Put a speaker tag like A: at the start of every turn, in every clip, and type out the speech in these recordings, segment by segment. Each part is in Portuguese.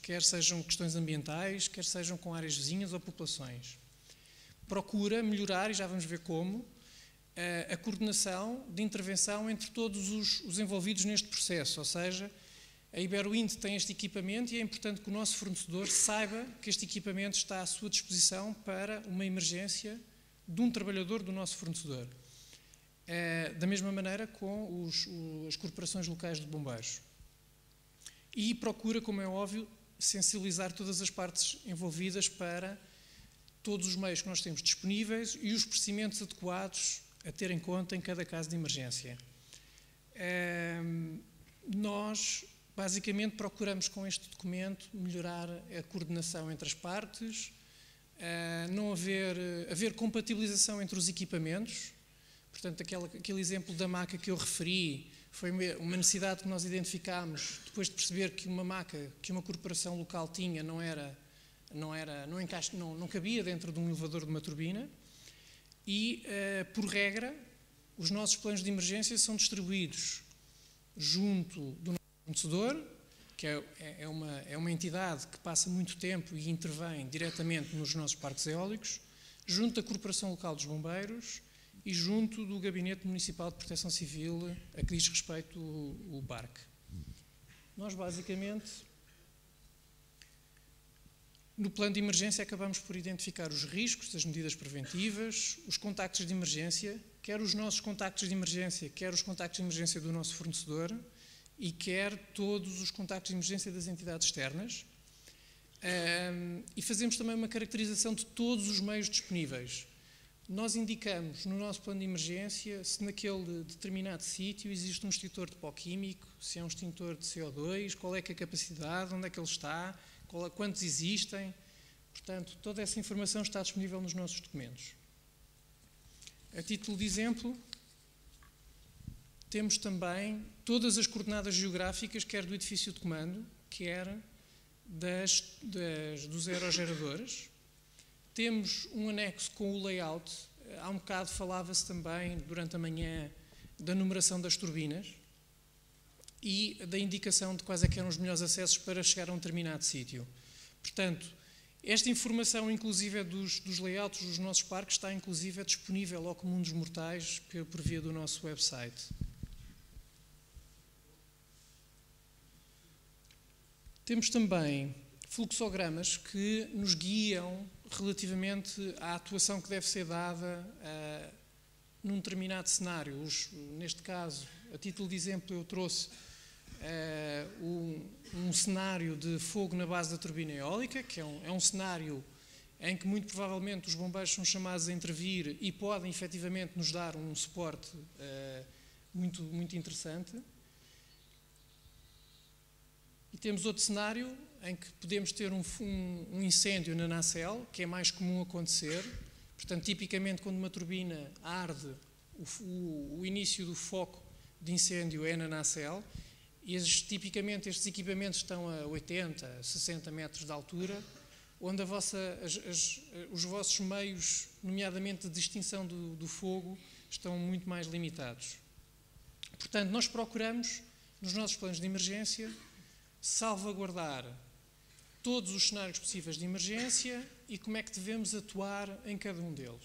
A: quer sejam questões ambientais, quer sejam com áreas vizinhas ou populações. Procura melhorar, e já vamos ver como, a coordenação de intervenção entre todos os envolvidos neste processo, ou seja, a Iberowind tem este equipamento e é importante que o nosso fornecedor saiba que este equipamento está à sua disposição para uma emergência de um trabalhador do nosso fornecedor. Da mesma maneira com as corporações locais de bombeiros. E procura, como é óbvio, sensibilizar todas as partes envolvidas para todos os meios que nós temos disponíveis e os procedimentos adequados a ter em conta em cada caso de emergência. Nós, basicamente, procuramos com este documento melhorar a coordenação entre as partes, não haver compatibilização entre os equipamentos. Portanto, aquele exemplo da maca que eu referi foi uma necessidade que nós identificámos depois de perceber que uma maca que uma corporação local tinha não cabia dentro de um elevador de uma turbina e, por regra, os nossos planos de emergência são distribuídos junto do nosso fornecedor, que é uma entidade que passa muito tempo e intervém diretamente nos nossos parques eólicos, junto da Corporação Local dos Bombeiros e junto do Gabinete Municipal de Proteção Civil, a que diz respeito o BARC. Nós, basicamente, no plano de emergência, acabamos por identificar os riscos, as medidas preventivas, os contactos de emergência, quer os nossos contactos de emergência, quer os contactos de emergência do nosso fornecedor e quer todos os contactos de emergência das entidades externas. E fazemos também uma caracterização de todos os meios disponíveis. Nós indicamos no nosso plano de emergência se naquele determinado sítio existe um extintor de pó químico, se é um extintor de CO2, qual é que é a capacidade, onde é que ele está, quantos existem. Portanto, toda essa informação está disponível nos nossos documentos. A título de exemplo, temos também todas as coordenadas geográficas, quer do edifício de comando, quer dos aerogeradores. Temos um anexo com o layout. Há um bocado falava-se também, durante a manhã, da numeração das turbinas e da indicação de quais é que eram os melhores acessos para chegar a um determinado sítio. Portanto, esta informação, inclusive, dos layouts dos nossos parques, está, inclusive, disponível ao comum dos mortais por via do nosso website. Temos também fluxogramas que nos guiam relativamente à atuação que deve ser dada num determinado cenário. Neste caso, a título de exemplo, eu trouxe um cenário de fogo na base da turbina eólica, que é um cenário em que muito provavelmente os bombeiros são chamados a intervir e podem efetivamente nos dar um suporte muito, muito interessante. E temos outro cenário em que podemos ter um incêndio na nacelle, que é mais comum acontecer. Portanto, tipicamente, quando uma turbina arde, o início do foco de incêndio é na nacelle, e tipicamente estes equipamentos estão a 80, 60 metros de altura, onde os vossos meios, nomeadamente de extinção do fogo, estão muito mais limitados. Portanto, nós procuramos, nos nossos planos de emergência, salvaguardar todos os cenários possíveis de emergência e como é que devemos atuar em cada um deles.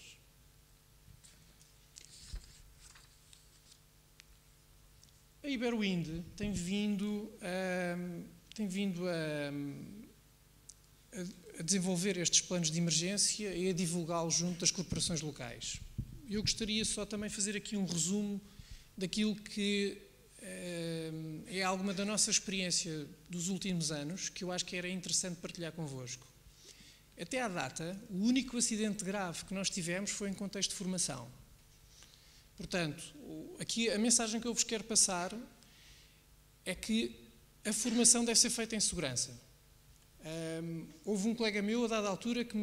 A: A Iberowind tem vindo a desenvolver estes planos de emergência e a divulgá-los junto das corporações locais. Eu gostaria só também de fazer aqui um resumo daquilo que é alguma da nossa experiência dos últimos anos, que eu acho que era interessante partilhar convosco. Até à data, o único acidente grave que nós tivemos foi em contexto de formação. Portanto, aqui a mensagem que eu vos quero passar é que a formação deve ser feita em segurança. Houve um colega meu, a dada altura, que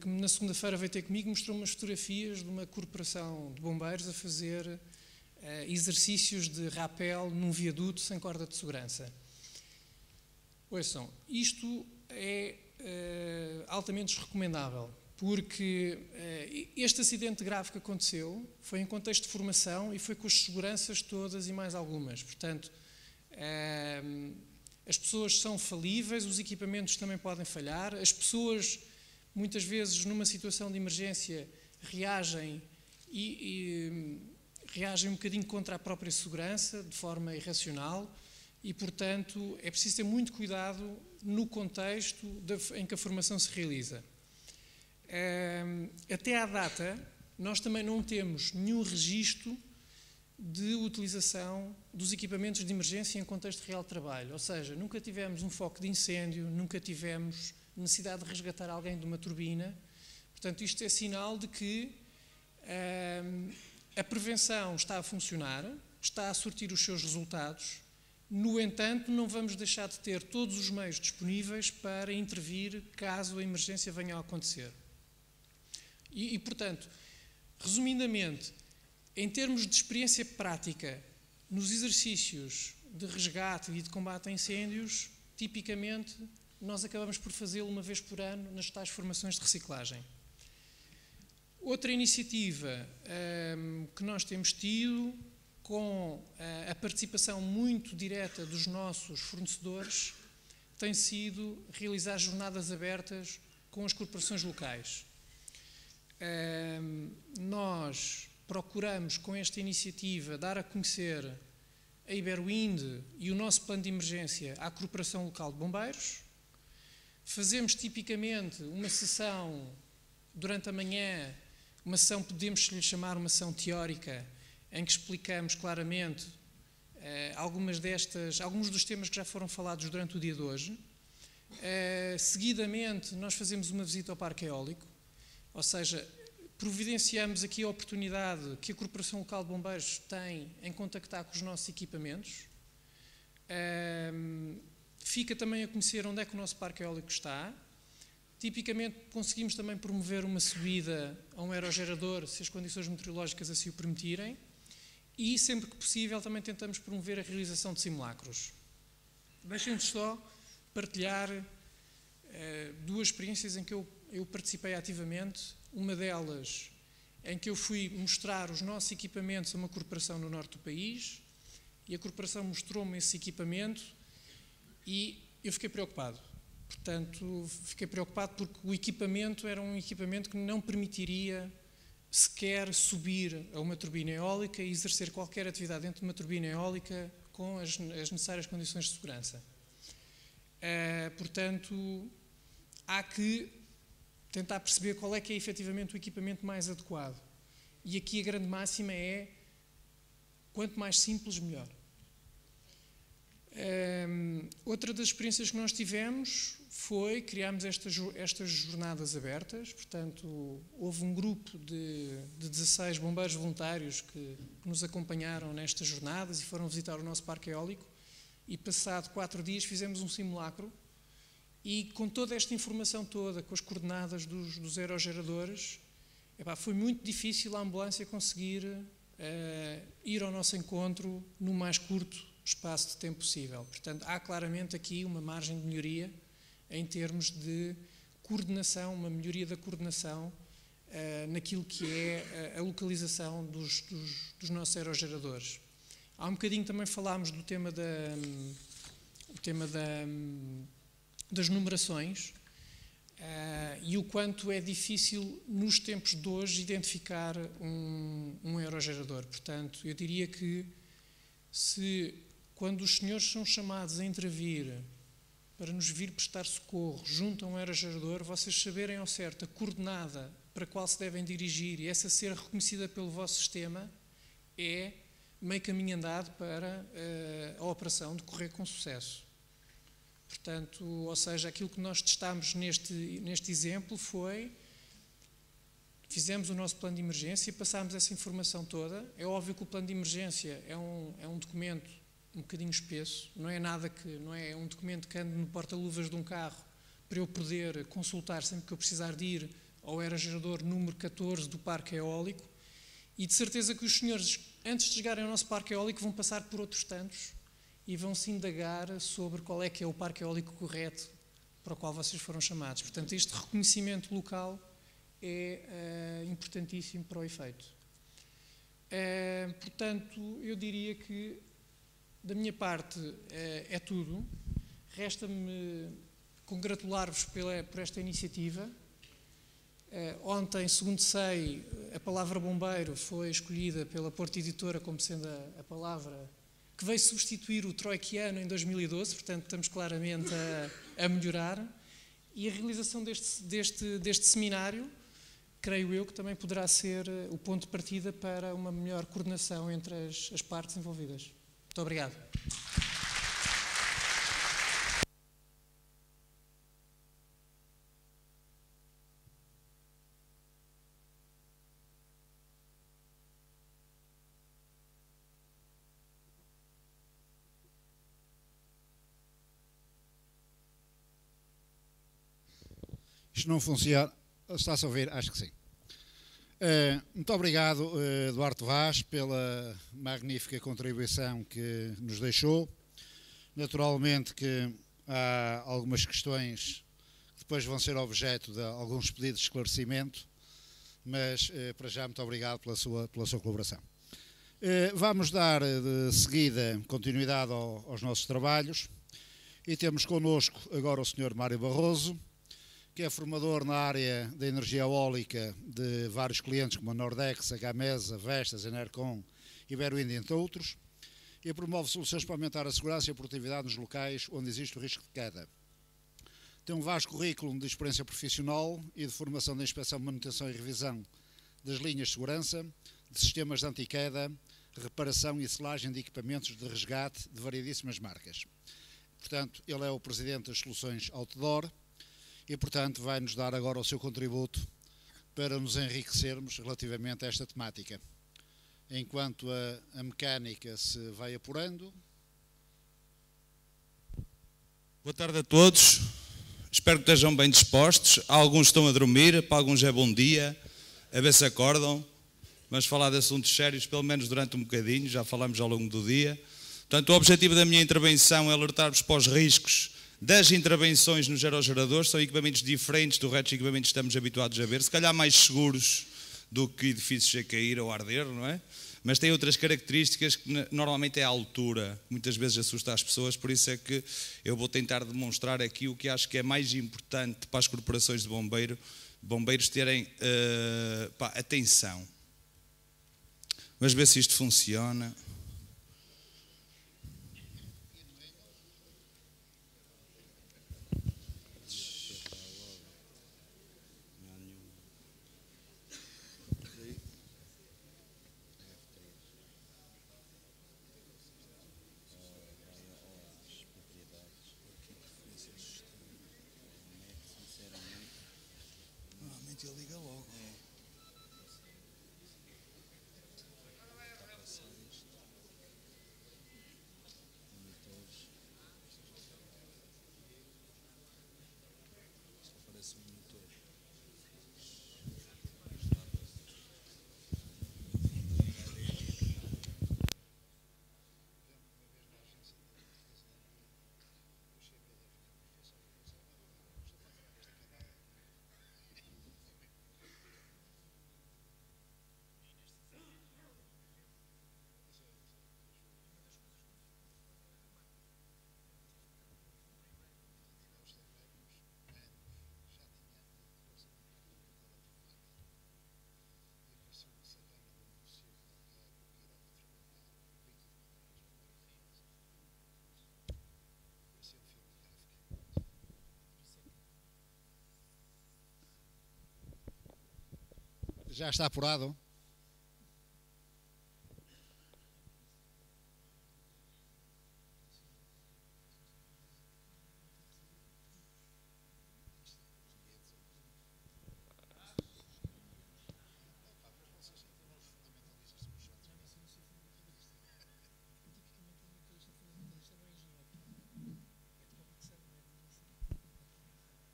A: na segunda-feira veio ter comigo e mostrou umas fotografias de uma corporação de bombeiros a fazer exercícios de rapel num viaduto sem corda de segurança. Ouçam, isto é altamente desrecomendável, porque este acidente grave que aconteceu foi em contexto de formação e foi com as seguranças todas e mais algumas. Portanto, As pessoas são falíveis, os equipamentos também podem falhar, as pessoas, muitas vezes, numa situação de emergência, reagem um bocadinho contra a própria segurança, de forma irracional, e, portanto, é preciso ter muito cuidado no contexto em que a formação se realiza. Até à data, nós também não temos nenhum registro de utilização dos equipamentos de emergência em contexto real de trabalho. Ou seja, nunca tivemos um foco de incêndio, nunca tivemos necessidade de resgatar alguém de uma turbina. Portanto, isto é sinal de que a prevenção está a funcionar, está a surtir os seus resultados. No entanto, não vamos deixar de ter todos os meios disponíveis para intervir caso a emergência venha a acontecer. E portanto, resumidamente, em termos de experiência prática, nos exercícios de resgate e de combate a incêndios, tipicamente, nós acabamos por fazê-lo uma vez por ano nas tais formações de reciclagem. Outra iniciativa que nós temos tido, com a participação muito direta dos nossos fornecedores, tem sido realizar jornadas abertas com as corporações locais. Nós procuramos, com esta iniciativa, dar a conhecer a Iberwind e o nosso plano de emergência à Corporação Local de Bombeiros. Fazemos tipicamente uma sessão durante a manhã, uma sessão, podemos lhe chamar uma sessão teórica, em que explicamos claramente alguns dos temas que já foram falados durante o dia de hoje. Seguidamente, nós fazemos uma visita ao parque eólico, ou seja, providenciamos aqui a oportunidade que a Corporação Local de Bombeiros tem em contactar com os nossos equipamentos. Fica também a conhecer onde é que o nosso parque eólico está. Tipicamente, conseguimos também promover uma subida a um aerogerador, se as condições meteorológicas assim o permitirem. E, sempre que possível, também tentamos promover a realização de simulacros. Deixem-nos só partilhar duas experiências em que eu participei ativamente. Uma delas em que eu fui mostrar os nossos equipamentos a uma corporação no norte do país, e a corporação mostrou-me esse equipamento e eu fiquei preocupado. Portanto, fiquei preocupado porque o equipamento era um equipamento que não permitiria sequer subir a uma turbina eólica e exercer qualquer atividade dentro de uma turbina eólica com as necessárias condições de segurança. Portanto, há que tentar perceber qual é que é efetivamente o equipamento mais adequado. E aqui a grande máxima é: quanto mais simples, melhor. Outra das experiências que nós tivemos foi criarmos estas jornadas abertas. Portanto, houve um grupo de 16 bombeiros voluntários que nos acompanharam nestas jornadas e foram visitar o nosso parque eólico, e passado 4 dias fizemos um simulacro, e com toda esta informação toda, com as coordenadas dos aerogeradores, foi muito difícil a ambulância conseguir ir ao nosso encontro no mais curto espaço de tempo possível. Portanto, há claramente aqui uma margem de melhoria em termos de coordenação, uma melhoria da coordenação naquilo que é a localização dos nossos aerogeradores. Há um bocadinho também falámos do tema das numerações e o quanto é difícil nos tempos de hoje identificar um aerogerador. Portanto, eu diria que quando os senhores são chamados a intervir para nos vir prestar socorro junto a um aerogerador, vocês saberem ao certo a coordenada para a qual se devem dirigir e essa ser reconhecida pelo vosso sistema, é meio caminho andado para a operação decorrer com sucesso. Portanto, ou seja, aquilo que nós testámos neste exemplo foi: fizemos o nosso plano de emergência, passámos essa informação toda. É óbvio que o plano de emergência é um documento um bocadinho espesso, não é um documento que ande no porta-luvas de um carro para eu poder consultar sempre que eu precisar de ir ao aerogerador número 14 do parque eólico, e de certeza que os senhores, antes de chegarem ao nosso parque eólico, vão passar por outros tantos e vão se indagar sobre qual é que é o parque eólico correto para o qual vocês foram chamados. Portanto, este reconhecimento local é importantíssimo para o efeito. Portanto, eu diria que, da minha parte, é tudo. Resta-me congratular-vos por esta iniciativa. Ontem, segundo sei, a palavra bombeiro foi escolhida pela Porto Editora como sendo a palavra que veio substituir o troikiano em 2012, portanto estamos claramente a melhorar. E a realização deste seminário, creio eu, que também poderá ser o ponto de partida para uma melhor coordenação entre as partes envolvidas. Muito obrigado.
B: Isto não funciona. Está-se a ouvir? Acho que sim. Muito obrigado, Duarte Vaz, pela magnífica contribuição que nos deixou. Naturalmente que há algumas questões que depois vão ser objeto de alguns pedidos de esclarecimento, mas para já muito obrigado pela sua colaboração. Vamos dar de seguida continuidade aos nossos trabalhos e temos connosco agora o Sr. Mário Barroso, que é formador na área da energia eólica de vários clientes como a Nordex, a Gamesa, Vestas, a Enercon, Iberoindia, entre outros, e promove soluções para aumentar a segurança e a produtividade nos locais onde existe o risco de queda. Tem um vasto currículo de experiência profissional e de formação de inspeção, manutenção e revisão das linhas de segurança, de sistemas de anti-queda, reparação e selagem de equipamentos de resgate de variedíssimas marcas. Portanto, ele é o presidente das Soluções Outdoor, e, portanto, vai-nos dar agora o seu contributo para nos enriquecermos relativamente a esta temática. Enquanto a mecânica se vai apurando.
C: Boa tarde a todos. Espero que estejam bem dispostos. Alguns estão a dormir, para alguns é bom dia, a ver se acordam. Vamos falar de assuntos sérios, pelo menos durante um bocadinho, já falamos ao longo do dia. Portanto, o objetivo da minha intervenção é alertar-vos para os riscos das intervenções nos aerogeradores. São equipamentos diferentes do resto de equipamentos que estamos habituados a ver, se calhar mais seguros do que edifícios a cair ou a arder, não é? Mas tem outras características que normalmente é a altura, muitas vezes assusta as pessoas, por isso é que eu vou tentar demonstrar aqui o que acho que é mais importante para as corporações de bombeiros terem atenção. Vamos ver se isto funciona. Ele liga logo. Parece um motor.
B: Já está apurado?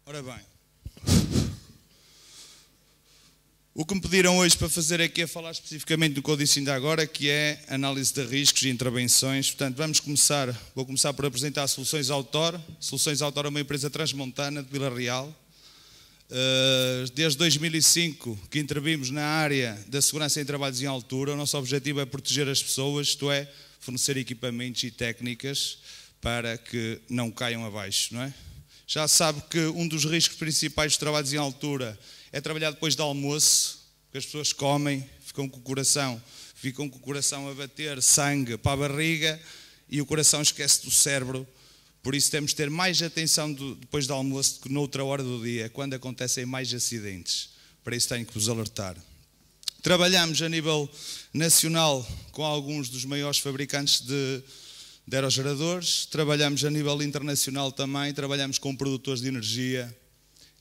C: Ora bem, o que me pediram hoje para fazer aqui é falar especificamente do que eu disse ainda agora, que é análise de riscos e intervenções. Portanto, vou começar por apresentar a Soluções Outdoor. Soluções Outdoor é uma empresa transmontana de Vila Real. Desde 2005 que intervimos na área da segurança em trabalhos em altura. O nosso objetivo é proteger as pessoas, isto é, fornecer equipamentos e técnicas para que não caiam abaixo, não é? Já sabe que um dos riscos principais dos trabalhos em altura é trabalhar depois do almoço, porque as pessoas comem, ficam com o coração a bater, sangue para a barriga e o coração esquece do cérebro. Por isso temos de ter mais atenção depois do almoço do que noutra hora do dia, quando acontecem mais acidentes. Para isso tenho que vos alertar. Trabalhamos a nível nacional com alguns dos maiores fabricantes de aerogeradores, trabalhamos a nível internacional também, trabalhamos com produtores de energia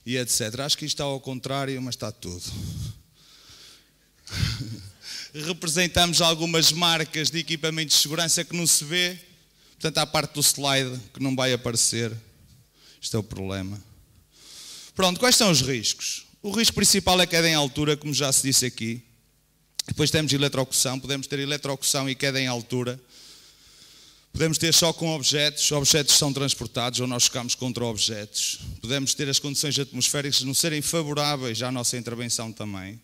C: e etc. Acho que isto está ao contrário, mas está tudo. Representamos algumas marcas de equipamentos de segurança que não se vê, portanto há parte do slide que não vai aparecer. Isto é o problema. Pronto, quais são os riscos? O risco principal é queda em altura, como já se disse aqui. Depois temos eletrocução, podemos ter eletrocução e queda em altura. Podemos ter choque com objetos são transportados ou nós chocamos contra objetos. Podemos ter as condições atmosféricas não serem favoráveis à nossa intervenção também.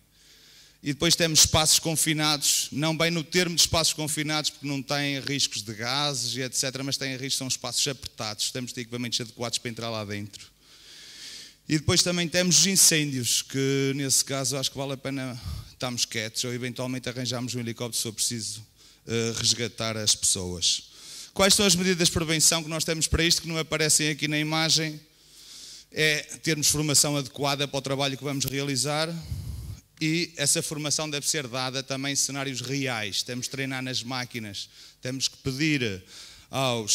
C: E depois temos espaços confinados, não bem no termo de espaços confinados, porque não têm riscos de gases e etc., mas têm riscos, são espaços apertados, temos de ter equipamentos adequados para entrar lá dentro. E depois também temos os incêndios, que nesse caso acho que vale a pena estarmos quietos ou eventualmente arranjarmos um helicóptero se for preciso resgatar as pessoas. Quais são as medidas de prevenção que nós temos para isto, que não aparecem aqui na imagem? É termos formação adequada para o trabalho que vamos realizar e essa formação deve ser dada também em cenários reais. Temos de treinar nas máquinas, temos que pedir aos